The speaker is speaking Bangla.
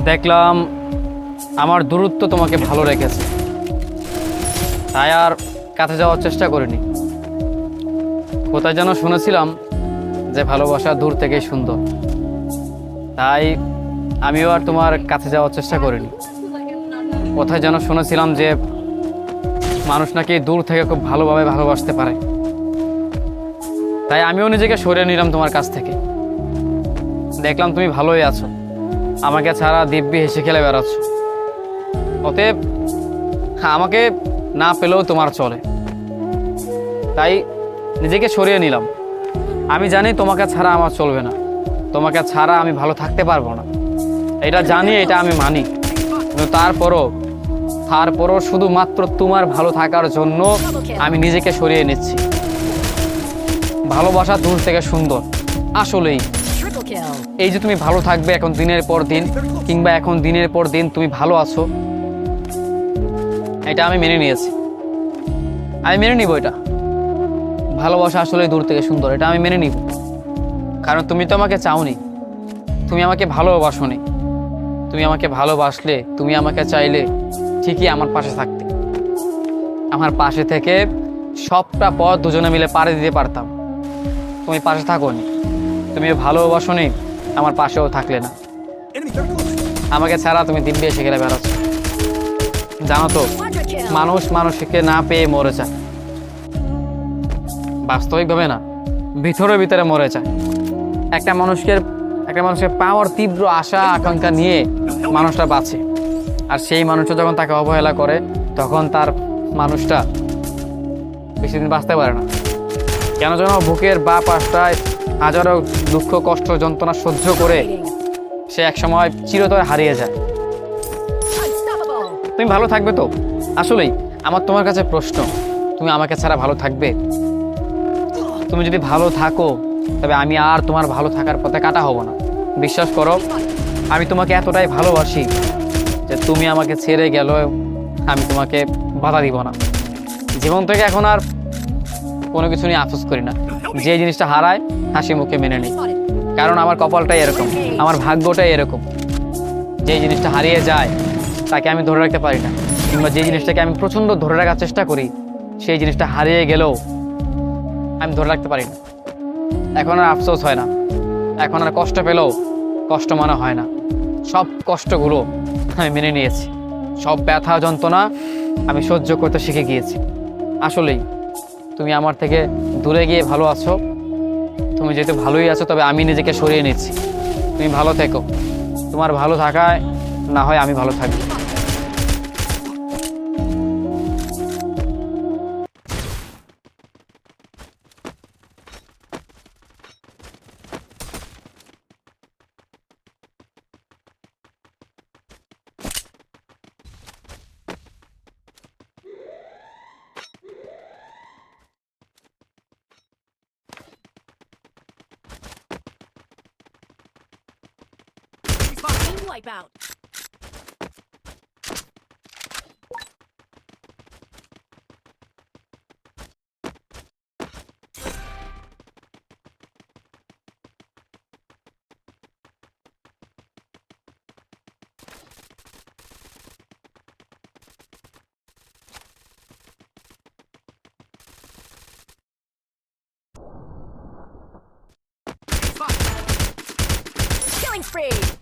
দেখলাম আমার দূরত্ব তোমাকে ভালো রেখেছে, তাই আর কাছে যাওয়ার চেষ্টা করিনি। কোথায় যেন শুনেছিলাম যে ভালোবাসা দূর থেকেই সুন্দর, তাই আমিও আর তোমার কাছে যাওয়ার চেষ্টা করিনি। কোথায় যেন শুনেছিলাম যে মানুষ নাকি দূর থেকে খুব ভালোভাবে ভালোবাসতে পারে, তাই আমিও নিজেকে সরিয়ে নিলাম তোমার কাছ থেকে। দেখলাম তুমি ভালোই আছো, আমাকে ছাড়া দিব্যি হেসে খেলে বেড়াচ্ছ। অতএব আমাকে না পেলেও তোমার চলে, তাই নিজেকে সরিয়ে নিলাম। আমি জানি তোমাকে ছাড়া আমার চলবে না, তোমাকে ছাড়া আমি ভালো থাকতে পারবো না, এটা জানি, এটা আমি মানি। কিন্তু তারপরও শুধুমাত্র তোমার ভালো থাকার জন্য আমি নিজেকে সরিয়ে নিচ্ছি। ভালোবাসা দূর থেকে সুন্দর আসলেই। এই যে তুমি ভালো থাকবে এখন দিনের পর দিন, কিংবা এখন দিনের পর দিন তুমি ভালো আছো, এটা আমি মেনে নিয়েছি, আমি মেনে নিব। এটা ভালোবাসা আসলে দূর থেকে সুন্দর, এটা আমি মেনে নিব। কারণ তুমি তো আমাকে চাওনি, তুমি আমাকে ভালোবাসোনি। তুমি আমাকে ভালোবাসলে, তুমি আমাকে চাইলে ঠিকই আমার পাশে থাকতে। আমার পাশে থেকে সবটা পথ দুজনে মিলে পাড়ি দিতে পারতাম। তুমি পাশে থাকোনি, তুমি ভালোবাসোনি, আমার পাশেও থাকলে না। আমাকে ছাড়া তুমি দিব্যি এসে গেলে বেড়াচ্ছ। জানো তো, মানুষ মানুষকে না পেয়ে মরে যায়, বাস্তবিকভাবে না, ভিতরে ভিতরে মরে যায়। একটা মানুষকে পাওয়ার তীব্র আশা আকাঙ্ক্ষা নিয়ে মানুষটা বাঁচে, আর সেই মানুষটা যখন তাকে অবহেলা করে, তখন তার মানুষটা বেশি দিন বাঁচতে পারে না। কেন যেন বুকের বা পাশটায় হাজারো দুঃখ কষ্ট যন্ত্রণা সহ্য করে সে একসময় চিরতরে হারিয়ে যায়। তুমি ভালো থাকবে তো? আসলেই আমার তোমার কাছে প্রশ্ন, তুমি আমাকে ছাড়া ভালো থাকবে? তুমি যদি ভালো থাকো, তবে আমি আর তোমার ভালো থাকার পথে কাটা হব না। বিশ্বাস করো, আমি তোমাকে এতটাই ভালোবাসি যে তুমি আমাকে ছেড়ে গেলেও আমি তোমাকে বাধা দিব না। জীবন থেকে এখন আর কোনো কিছু নিয়ে আফসোস করি না। যে জিনিসটা হারায় হাসি মুখে মেনে নিই, কারণ আমার কপালটাই এরকম, আমার ভাগ্যটাই এরকম। যে জিনিসটা হারিয়ে যায় তাকে আমি ধরে রাখতে পারি না, কিংবা যে জিনিসটাকে আমি প্রচণ্ড ধরে রাখার চেষ্টা করি, সেই জিনিসটা হারিয়ে গেলেও আমি ধরে রাখতে পারি না। এখন আর আফসোস হয় না, এখন আর কষ্ট পেলেও কষ্ট মনে হয় না। সব কষ্টগুলো আমি মেনে নিয়েছি, সব ব্যথা যন্ত্রণা আমি সহ্য করতে শিখে গিয়েছি। আসলেই তুমি আমার থেকে দূরে গিয়ে ভালো আছো। তুমি যেহেতু ভালোই আছো, তবে আমি নিজেকে সরিয়ে নিচ্ছি। তুমি ভালো থেকো, তোমার ভালো থাকায় না হয় আমি ভালো থাকবো। Wipeout. Killing spree.